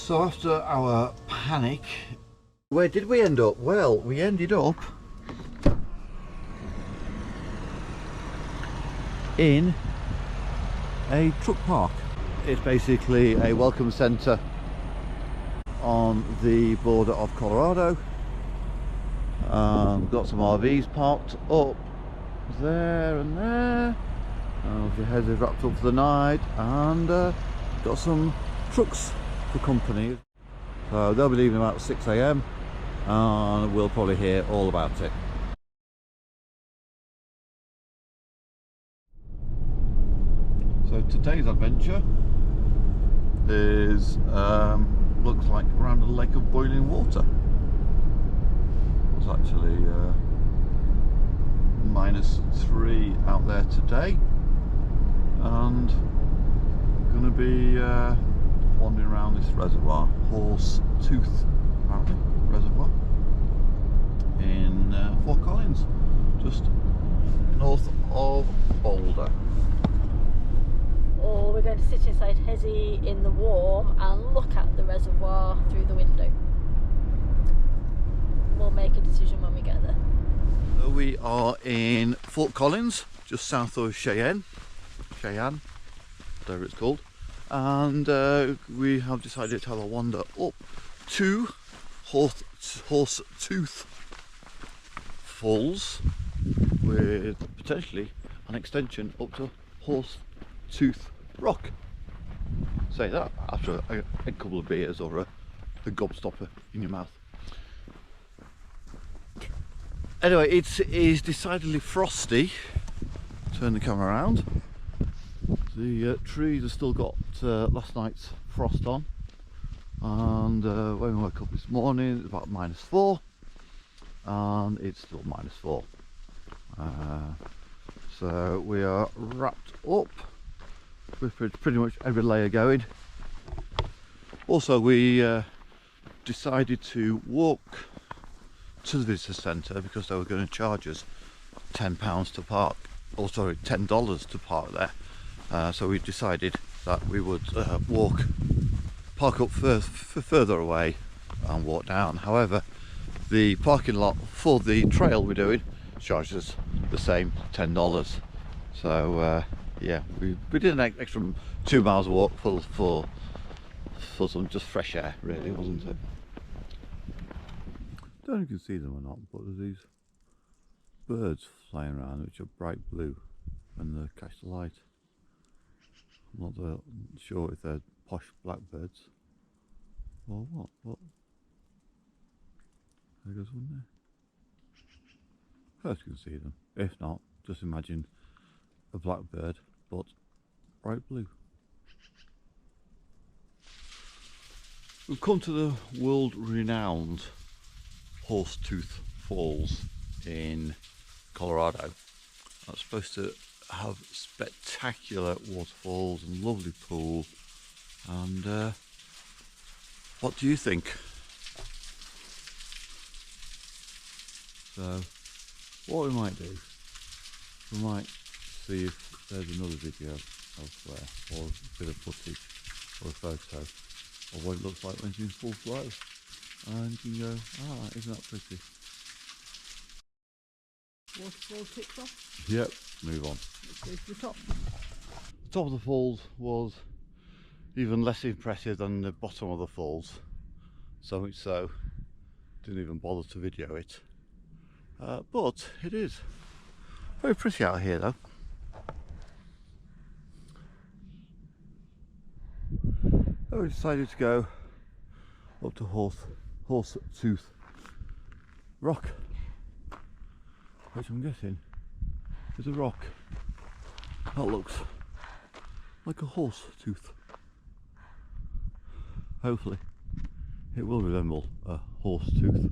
So after our panic, where did we end up? Well, we ended up in a truck park. It's basically a welcome centre on the border of Colorado. We've got some RVs parked up there and there. The Hezzy wrapped up for the night, and got some trucks for company. So they'll be leaving about 6 AM and we'll probably hear all about it. So today's adventure is looks like around a lake of boiling water. It's actually -3 out there today, and going to be wandering around this reservoir, Horse Tooth apparently reservoir, in Fort Collins, just north of Boulder. Or we're going to sit inside Hezzy in the warm and look at the reservoir through the window. We'll make a decision when we get there. So we are in Fort Collins, just south of Cheyenne, whatever it's called, and we have decided to have a wander up to Horse Tooth Falls, with potentially an extension up to Horse Tooth Rock. Say that after a couple of beers or a gobstopper in your mouth. Anyway, it is decidedly frosty. Turn the camera around. The trees have still got last night's frost on, and when we woke up this morning it was about -4, and it's still -4. So we are wrapped up with pretty much every layer going. Also, we decided to walk to the visitor centre because they were going to charge us £10 to park, or sorry, $10 to park there. So we decided that we would park up further away and walk down. However, the parking lot for the trail we're doing charges us the same $10. So yeah, we did an extra 2 miles walk for some just fresh air, really, wasn't it? I don't know if you can see them or not, but there's these birds flying around which are bright blue when they catch the light. I'm not sure if they're posh blackbirds or what, but there goes one there. First you can see them. If not, just imagine a blackbird but bright blue. We've come to the world-renowned Horse Tooth Falls in Colorado. That's supposed to have spectacular waterfalls and lovely pool. And what do you think? So what we might do, we might see if there's another video elsewhere, or a bit of footage or a photo of what it looks like when it's in full flow, and you can go, ah, isn't that pretty? Waterfall ticked off. Yep, move on. Let's go to the top. The top of the falls was even less impressive than the bottom of the falls, so much so didn't even bother to video it. But it is very pretty out here though. So we decided to go up to Horse Tooth Rock, which I'm guessing is a rock that looks like a horse tooth. Hopefully it will resemble a horse tooth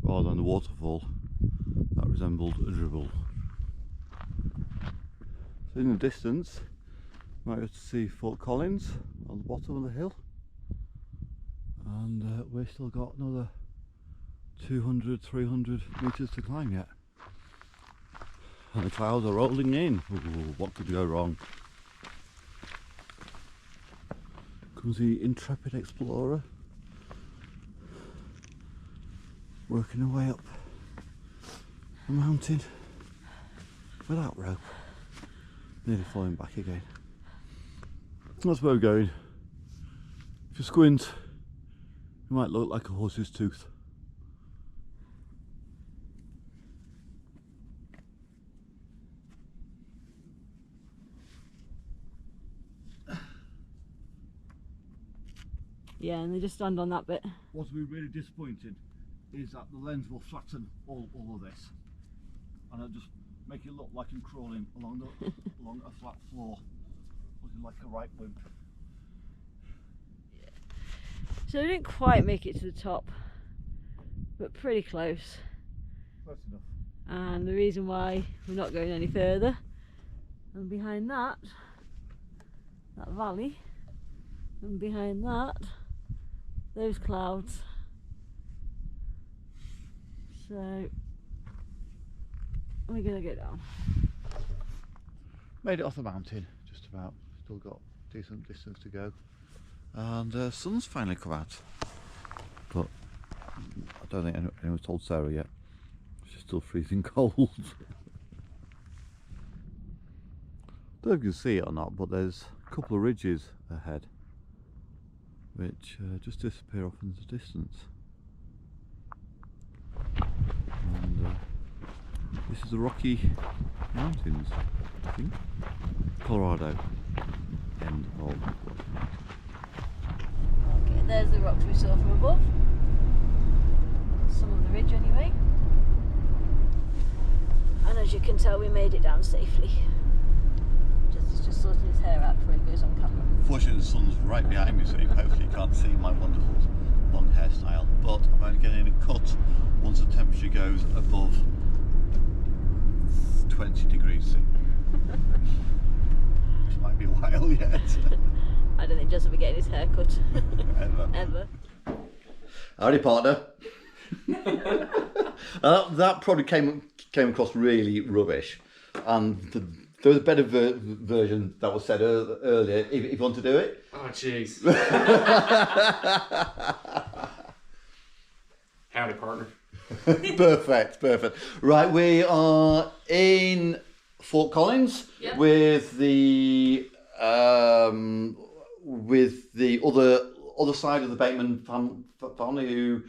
rather than the waterfall that resembled a dribble. So in the distance you might be able to see Fort Collins on the bottom of the hill, and we've still got another 200-300 metres to climb yet, and the clouds are rolling in. Ooh, what could go wrong? Comes the intrepid explorer Working our way up the mountain without rope. Nearly falling back again. That's where we're going. If you squint, it might look like a horse's tooth. Yeah, and they just stand on that bit. What's been really disappointed is that the lens will flatten all of this, and it'll just make it look like I'm crawling along along a flat floor, looking like a right wimp. So we didn't quite make it to the top, but pretty close. Close enough. And the reason why we're not going any further, and behind that valley, and behind that, those clouds. So we're gonna go down. Made it off the mountain, just about. Still got decent distance to go. And sun's finally come out. But I don't think anyone's told Sarah yet. She's still freezing cold. Don't know if you can see it or not, but there's a couple of ridges ahead which just disappear off into the distance. And this is the Rocky Mountains, I think. Colorado. End of. Okay, there's the rocks we saw from above. Some of the ridge anyway. And as you can tell, we made it down safely. He's just sorting his hair out before he goes on camera. Fortunately, the sun's right behind me, so hopefully you can't see my wonderful long hairstyle. But I'm only getting a cut once the temperature goes above 20 degrees C. Which might be a while yet. I don't think Jess will be getting his hair cut. Ever. Howdy, partner. That probably came across really rubbish, and there was a better version that was said earlier. If you want to do it. Oh jeez. Howdy, partner. Perfect. Right, we are in Fort Collins. Yep. with the other side of the Bateman family, who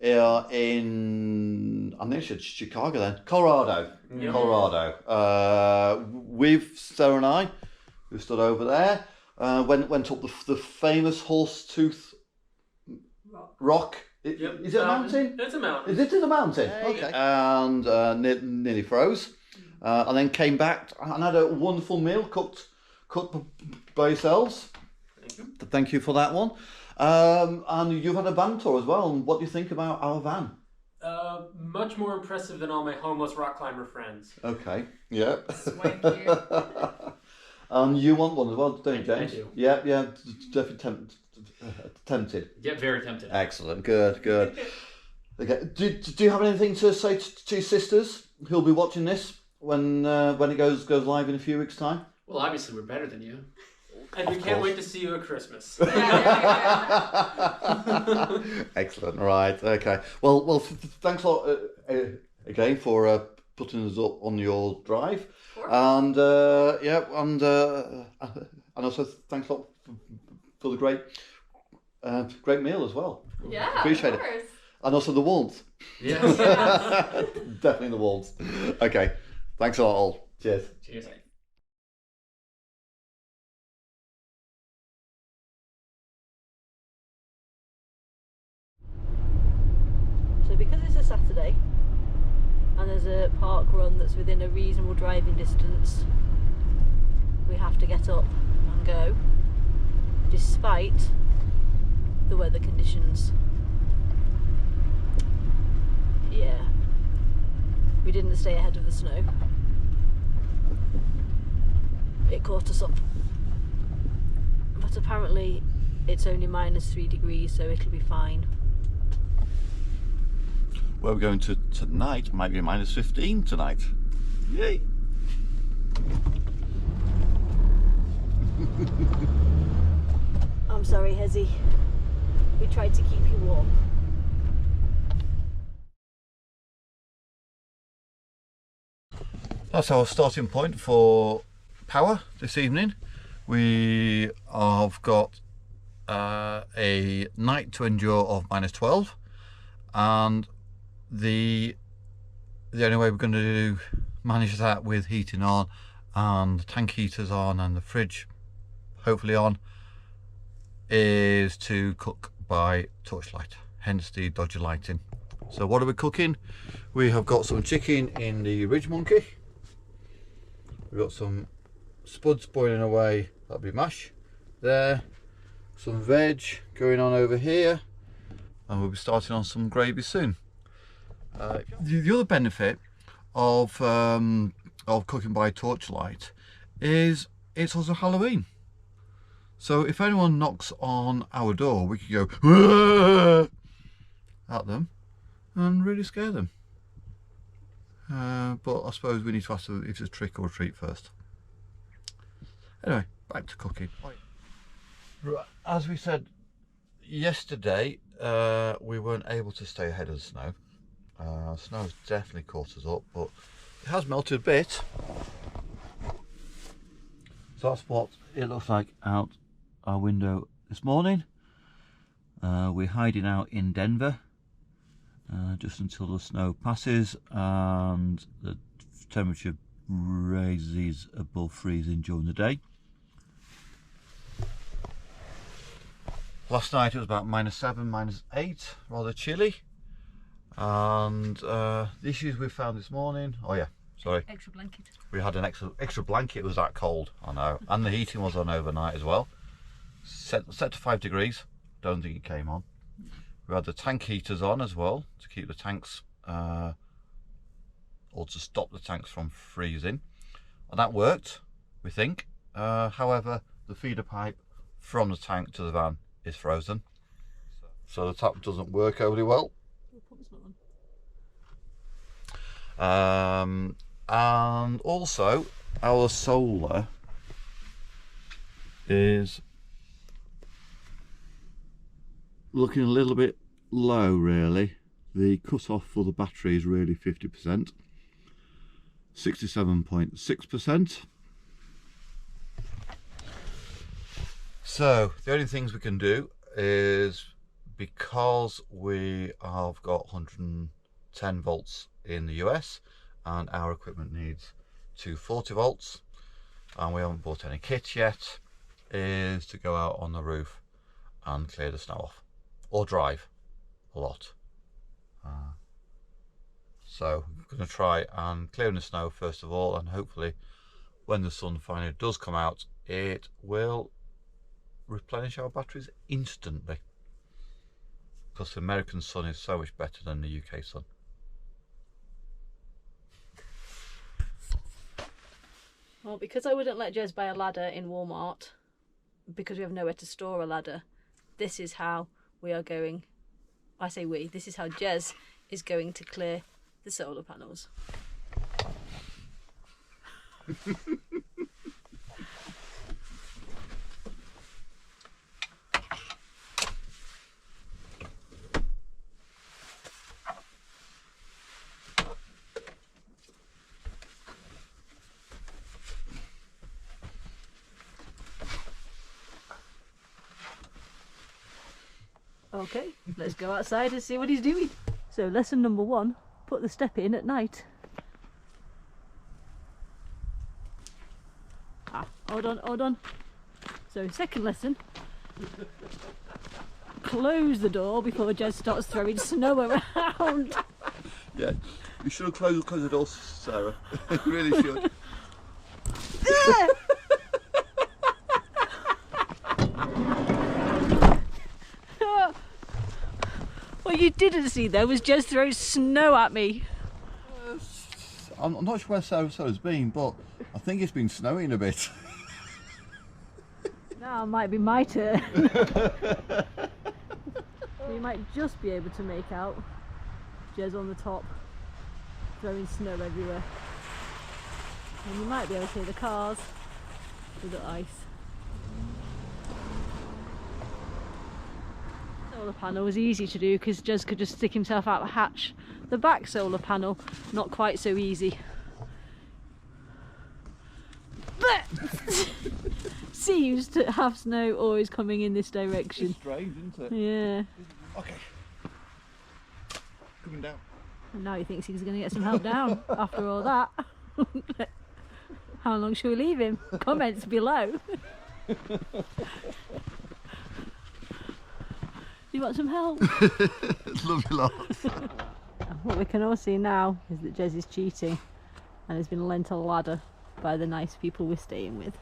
are in, I think it's Chicago then, Colorado. Yep. Colorado. With Sarah and I, who stood over there, went up the famous Horsetooth Rock. Yep. Is it a mountain? It's a mountain. Is it a mountain? Okay. And nearly froze. And then came back and had a wonderful meal cooked by yourselves. Thank you. Thank you for that one. And you've had a van tour as well. And what do you think about our van? Much more impressive than all my homeless rock climber friends. Okay. Yeah. Swanky. And you want one as well, don't you, James? I do. Yeah. Definitely tempted. Get very tempted. Excellent. Good. Okay. Do you have anything to say to your sisters who'll be watching this when it goes live in a few weeks' time? Well, obviously we're better than you. And we can't wait to see you at Christmas. Excellent. Right. Okay. Well. Thanks a lot again for putting us up on your drive, and and also thanks a lot for the great meal as well. Yeah, Appreciate of course. it, and also the warmth. Yes. Definitely the warmth. Okay. Thanks a lot, all. Cheers. Cheers. So because it's a Saturday and there's a park run that's within a reasonable driving distance, we have to get up and go despite the weather conditions. Yeah, we didn't stay ahead of the snow. It caught us up. But apparently it's only -3 degrees, so it'll be fine. Where we're going to tonight might be -15 tonight. Yay! I'm sorry, Hezzy. We tried to keep you warm. That's our starting point for power this evening. We have got a night to endure of -12, and the only way we're going to manage that with heating on and the tank heaters on and the fridge hopefully on is to cook by torchlight, hence the dodgy lighting. So what are we cooking? We have got some chicken in the Ridge Monkey. We've got some spuds boiling away, that'll be mash there, some veg going on over here, and we'll be starting on some gravy soon. The other benefit of cooking by torchlight is it's also Halloween. So if anyone knocks on our door, we can go "Whoa!" at them and really scare them. But I suppose we need to ask if it's a trick or a treat first. Anyway, back to cooking. As we said yesterday, we weren't able to stay ahead of the snow. Snow's definitely caught us up, but it has melted a bit. So that's what it looks like out our window this morning. We're hiding out in Denver just until the snow passes and the temperature raises above freezing during the day. Last night it was about -7, -8, rather chilly. And the issues we found this morning, oh yeah, sorry, Extra blanket. we had an extra blanket. It was that cold, I know, and the heating was on overnight as well. Set to 5 degrees, don't think it came on. We had the tank heaters on as well to keep the tanks or to stop the tanks from freezing, and that worked, we think. However, the feeder pipe from the tank to the van is frozen, so the tap doesn't work overly well. And also our solar is looking a little bit low really. The cut-off for the battery is really 50%, 67.6%. So the only things we can do is, because we have got 110 volts in the US and our equipment needs 240 volts and we haven't bought any kit yet, is to go out on the roof and clear the snow off or drive a lot. So I'm going to try and clear the snow first of all, and hopefully when the sun finally does come out it will replenish our batteries instantly, because the American sun is so much better than the UK sun. Well, because I wouldn't let Jez buy a ladder in Walmart because we have nowhere to store a ladder, this is how we are going. I say we, this is how Jez is going to clear the solar panels. Okay, let's go outside and see what he's doing. So lesson number 1, put the step in at night. Hold on. So second lesson, close the door before Jez starts throwing snow around. Yeah, you should have closed the door, Sarah. You really should. What you didn't see though was Jez throw snow at me. I'm not sure where Sarah's been, but I think it's been snowing a bit. Now it might be my turn. You might just be able to make out Jez on the top throwing snow everywhere, and you might be able to hear the cars with the ice. Solar panel was easy to do because Jez could just stick himself out the hatch. The back solar panel, not quite so easy. Seems to have snow always coming in this direction. It's strange, isn't it? Yeah. Okay. Coming down. And now he thinks he's going to get some help down after all that. How long shall we leave him? Comments below. You want some help? Love you lot. What we can all see now is that Jez is cheating and has been lent a ladder by the nice people we're staying with.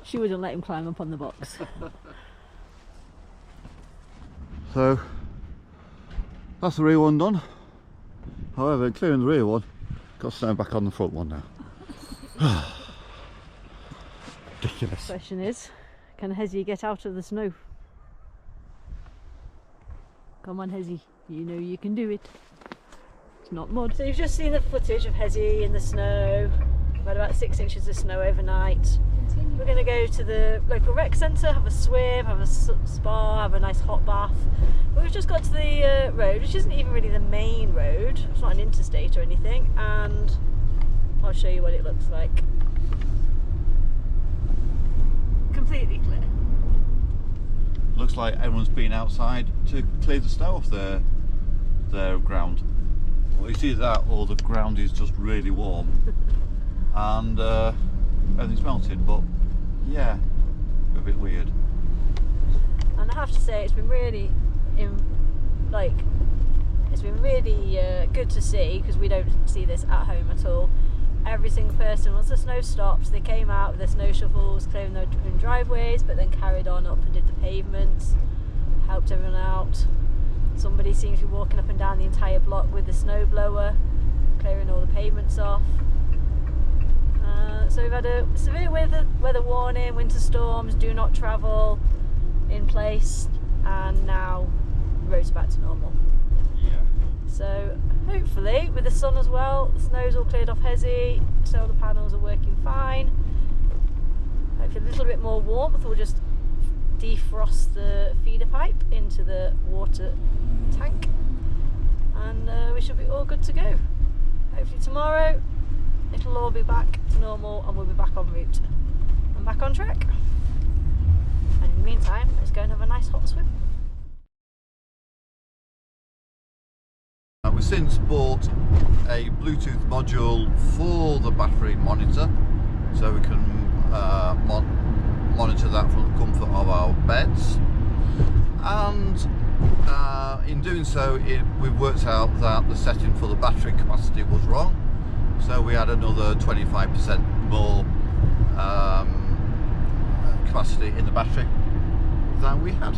She wouldn't let him climb up on the box. So that's the rear one done. However, clearing the rear one, got snow back on the front one now. Ridiculous. Question is, can Hezzy get out of the snow? Come on, Hezzy, you know you can do it. It's not mud. So you've just seen the footage of Hezzy in the snow. We've had about 6 inches of snow overnight. We're going to go to the local rec centre, have a swim, have a spa, have a nice hot bath. But we've just got to the road, which isn't even really the main road. It's not an interstate or anything, and I'll show you what it looks like. Completely clear. Looks like everyone's been outside to clear the snow off their ground. Well, you see that, or the ground is just really warm, and everything's melted. But yeah, a bit weird. And I have to say, it's been really, good to see, because we don't see this at home at all. Every single person, once the snow stopped, they came out with their snow shovels, clearing their own driveways, but then carried on up and did the pavements, helped everyone out. Somebody seems to be walking up and down the entire block with the snow blower, clearing all the pavements off. So we've had a severe weather warning, winter storms, do not travel in place, and now the roads are back to normal. Yeah. So hopefully, with the sun as well, the snow's all cleared off Hezzy, solar panels are working fine. Hopefully a little bit more warmth will just defrost the feeder pipe into the water tank, and we should be all good to go. Hopefully tomorrow it'll all be back to normal and we'll be back en route and back on track. And in the meantime, let's go and have a nice hot swim. We've since bought a Bluetooth module for the battery monitor, so we can monitor that from the comfort of our beds. And in doing so, we've worked out that the setting for the battery capacity was wrong, so we had another 25% more capacity in the battery than we had.